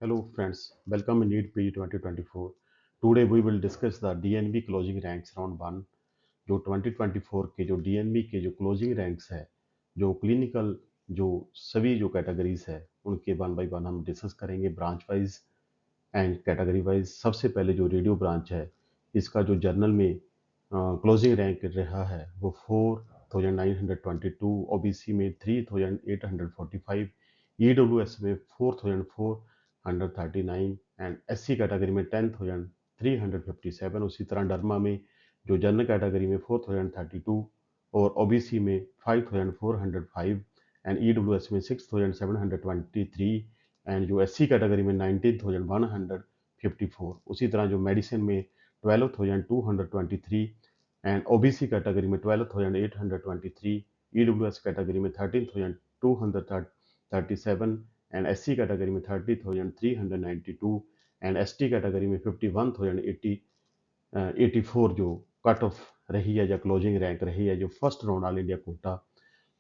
Hello friends, welcome in NEET PG 2024. Today we will discuss the DNB closing ranks round 1 जो 2024 के जो DNB के जो closing ranks है, जो क्लिनिकल जो सभी जो कैटेगरीज है उनके वन बाय वन हम डिस्कस करेंगे branch wise and category wise. सबसे पहले जो रेडियो ब्रांच है इसका जो जर्नल में क्लोजिंग रैंक रहा है वो 4922, ओबीसी में 3845, ईडब्ल्यूएस में 4439 एंड एससी कैटेगरी में 10357। उसी तरह डरमा में जो जनरल कैटेगरी में 4032 और ओबीसी में 5405 एंड ईडब्ल्यूएस में 6723 एंड जो एससी कैटेगरी में 19154। उसी तरह जो मेडिसिन में 12223 एंड ओबीसी कैटेगरी में 12823, ईडब्ल्यूएस कैटेगरी में 13237 एंड एससी कैटेगरी में 30392 एंड एसटी कैटेगरी में 51084 जो कट ऑफ रही है या क्लोजिंग रैंक रही है। जो first round all India quota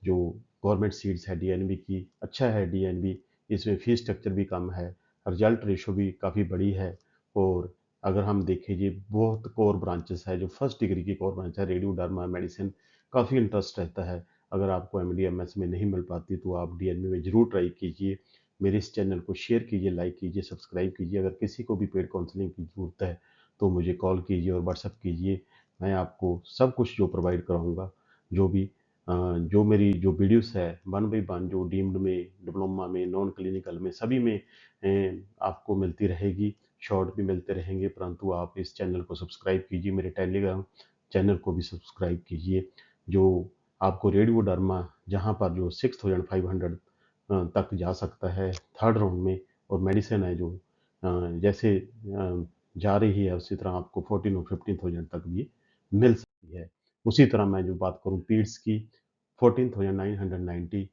जो गवर्नमेंट सीट्स है डीएनबी की, अच्छा है डीएनबी, इसमें फीस स्ट्रक्चर भी कम है, रिजल्ट रेशो भी काफ़ी बड़ी है। और अगर हम देखें जी बहुत कोर ब्रांचेस है, जो फर्स्ट डिग्री की कोर ब्रांच है रेडियो डर्मा मेडिसिन, काफ़ी इंटरेस्ट रहता है। अगर आपको एमडी में नहीं मिल पाती तो आप डीएनबी में ज़रूर ट्राई कीजिए। मेरे इस चैनल को शेयर कीजिए, लाइक कीजिए, सब्सक्राइब कीजिए। अगर किसी को भी पेड काउंसलिंग की ज़रूरत है तो मुझे कॉल कीजिए और व्हाट्सअप कीजिए, मैं आपको सब कुछ जो प्रोवाइड कराऊँगा। जो भी जो मेरी जो वीडियोस है वन बाई वन जो डीम्ड में, डिप्लोमा में, नॉन क्लिनिकल में, सभी में आपको मिलती रहेगी। शॉर्ट भी मिलते रहेंगे, परंतु आप इस चैनल को सब्सक्राइब कीजिए, मेरे टेलीग्राम चैनल को भी सब्सक्राइब कीजिए। जो आपको रेडियो डर्मा जहाँ पर जो 6500 तक जा सकता है थर्ड राउंड में, और मेडिसिन है जो जैसे जा रही है उसी तरह आपको 14 और 15,000 तक भी मिल सकती है। उसी तरह मैं जो बात करूँ पीड्स की, 14,990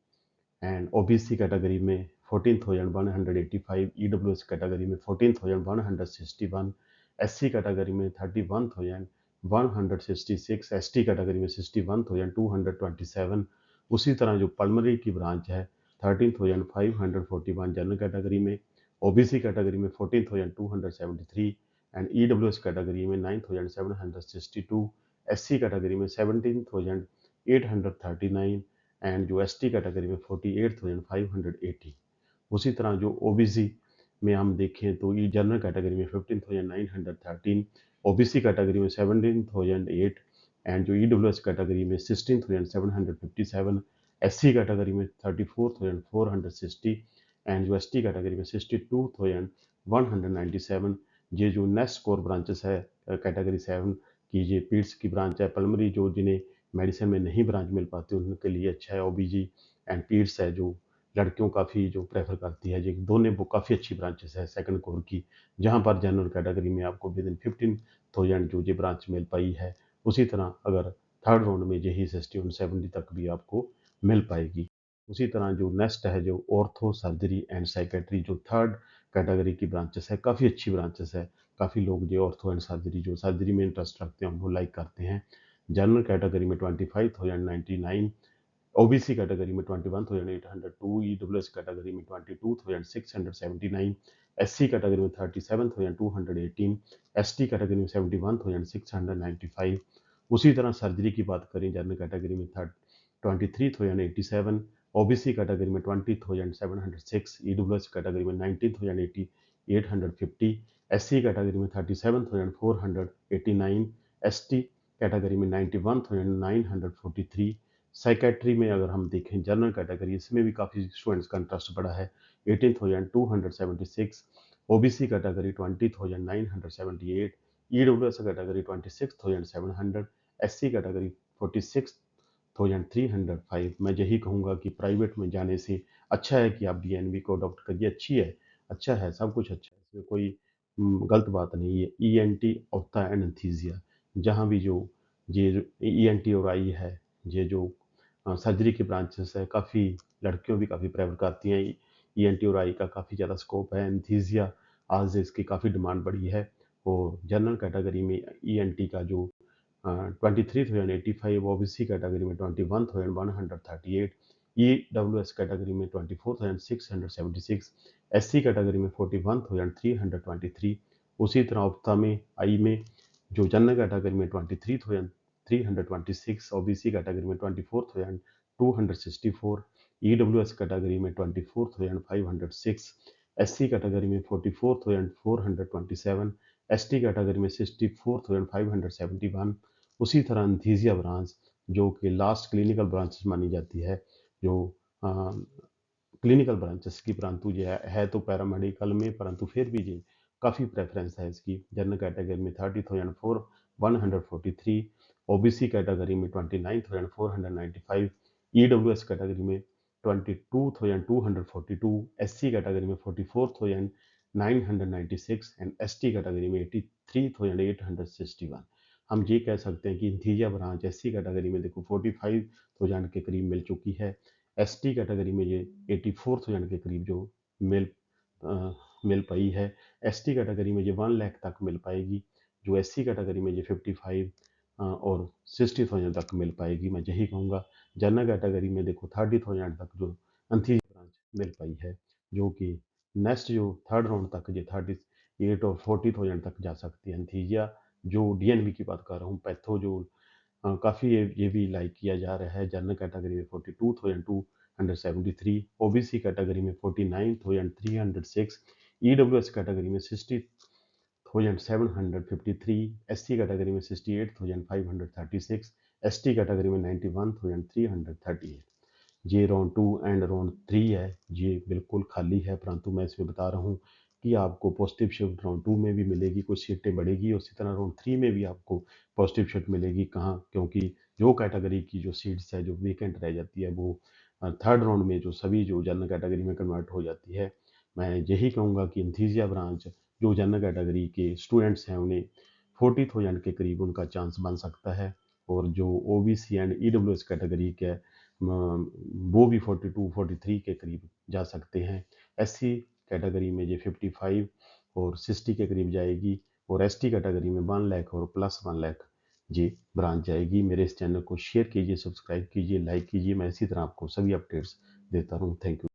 एंड ओबीसी कैटेगरी में 14,185, ईडब्ल्यूएस कैटेगरी में 14,161, एससी कैटेगरी में 31,166, एसटी कैटेगरी में 61,227। उसी तरह जो पल्मोनरी की ब्रांच है 13,541 जनरल कैटेगरी में, ओबीसी कैटेगरी में 14,273 एंड ईडब्ल्यूएस कैटेगरी में 9,762, एससी कैटेगरी में 17,839 एंड जो एसटी कैटेगरी में 48,580। उसी तरह जो ओबीसी में हम देखें तो ये जनरल कैटेगरी में 15,913, ओबीसी कैटेगरी में 17,008 एंड जो ईडब्ल्यूएस कैटेगरी में 16,757, एससी कैटेगरी में 34,460 एंड जो एसटी कैटेगरी में 62,197। ये जो नेक्स्ट कोर ब्रांचेस है कैटेगरी 7 की, ये पीड्स की ब्रांच है। पल्मोनरी जो जिन्हें मेडिसिन में नहीं ब्रांच मिल पाती उनके लिए अच्छा है। ओबीजी एंड पीड्स है जो लड़कियों काफ़ी जो प्रेफर करती है, जो दोनों वो काफ़ी अच्छी ब्रांचेस है सेकंड कोर की, जहाँ पर जनरल कैटेगरी में आपको विद इन 15,000 जो ये ब्रांच मिल पाई है। उसी तरह अगर थर्ड राउंड में यही 60-70 तक भी आपको मिल पाएगी। उसी तरह जो नेक्स्ट है जो ऑर्थो सर्जरी एंड साइकेट्री, जो थर्ड कैटेगरी की ब्रांचेस है, काफ़ी अच्छी ब्रांचेस है। काफ़ी लोग जो ऑर्थो एंड सर्जरी जो सर्जरी में इंटरेस्ट रखते हैं वो लाइक करते हैं। जनरल कैटेगरी में 25,099, ओबीसी कैटेगरी में 21,802, ईडब्ल्यूएस कैटेगरी में 22,679, एससी कैटेगरी में 37,218, एसटी कैटेगरी में 71,695। उसी तरह सर्जरी की बात करें जनरल कैटेगरी में 23,087, ओबीसी कैटेगरी में 20,706, ईडब्ल्यूएस कैटेगरी में 19,850, एससी कैटेगरी में 37,489, एसटी कैटेगरी में 91,943। साइकेट्री में अगर हम देखें जनरल कैटेगरी, इसमें भी काफ़ी स्टूडेंट्स का इंटरेस्ट बढ़ा है, 18,276, OBC category 20,978, EWS category 26,700, SC category 46,305। मैं यही कहूँगा कि प्राइवेट में जाने से अच्छा है कि आप डीएनबी को अडॉप्ट करिए। अच्छी है, अच्छा है, सब कुछ अच्छा है, इसमें कोई गलत बात नहीं है। ईएनटी ऑप्था एनेस्थीसिया, जहाँ भी जो ये ईएनटी और आई है, ये जो सर्जरी की ब्रांचेस है, काफ़ी लड़कियों भी काफ़ी प्रेफर करती हैं। ईएनटी और आई का काफ़ी ज़्यादा स्कोप है। एनेस्थीसिया आज इसकी काफ़ी डिमांड बढ़ी है। और जनरल कैटेगरी में ईएनटी का जो 23,085, ओबीसी कैटेगरी में 21,138, ईडब्ल्यूएस कैटेगरी में 24,676, SC कैटेगरी में 41,323। उसी तरह ऑप्था में आई में जो जनरल कैटेगरी में 23,326, OBC कैटेगरी में 24,264, EWS कैटेगरी में 24,506, SC कैटेगरी में 44,427, ST कैटेगरी में 64,571। उसी तरह एंथीसिया ब्रांच जो कि लास्ट क्लिनिकल ब्रांच मानी जाती है, जो क्लिनिकल ब्रांचेस की, परंतु जो है तो पैरामेडिकल में, परंतु फिर भी जी काफ़ी प्रेफरेंस है इसकी। जनरल कैटेगरी में 30,143, OBC कैटेगरी में 29,495, EWS कैटेगरी में 22,242, SC कैटेगरी में 44,996 एंड ST कैटेगरी में 83,861। हम ये कह सकते हैं कि इंथीजिया ब्रांच SC कैटेगरी में देखो 45,000 के करीब मिल चुकी है। ST कैटेगरी में ये 84,000 के करीब जो मिल मिल पाई है। ST कैटेगरी में ये 1 लाख तक मिल पाएगी, जो SC कैटेगरी में ये 55 और 60,000 तक मिल पाएगी। मैं यही कहूँगा। जनरल कैटेगरी में देखो 30,000 तक जो एंथीसिया ब्रांच मिल पाई है, जो कि नेक्स्ट जो थर्ड राउंड तक ये 38 और 40,000 तक जा सकती है एंथीसिया। जो DNB की बात कर रहा हूँ, पैथो जो काफ़ी ये भी लाइक किया जा रहा है। जनरल कैटेगरी में 42,273, OBC कैटेगरी में 49,306, EWS कैटेगरी में 60,753, SC कैटेगरी में 68,536, ST कैटेगरी में 91,338। ये राउंड 2 एंड राउंड 3 है, ये बिल्कुल खाली है, परंतु मैं इसमें बता रहा हूँ कि आपको पॉजिटिव शिफ्ट राउंड 2 में भी मिलेगी, कुछ सीटें बढ़ेगी, उसी तरह राउंड 3 में भी आपको पॉजिटिव शिफ्ट मिलेगी। कहाँ? क्योंकि जो कैटेगरी की जो सीट्स है जो वेकेंट रह जाती है, वो थर्ड राउंड में जो सभी जो जनरल कैटेगरी में कन्वर्ट हो जाती है। मैं यही कहूँगा कि एंथीसिया ब्रांच जो जनरल कैटेगरी के स्टूडेंट्स हैं, उन्हें 40,000 के करीब उनका चांस बन सकता है, और जो OBC एंड EWS कैटेगरी के वो भी 42-43 के करीब जा सकते हैं। SC कैटेगरी में ये 55 और 60 के करीब जाएगी, और ST कैटेगरी में 1 लाख और प्लस 1 लाख जी ब्रांच जाएगी। मेरे इस चैनल को शेयर कीजिए, सब्सक्राइब कीजिए, लाइक कीजिए। मैं इसी तरह आपको सभी अपडेट्स देता रहूँ। Thank you.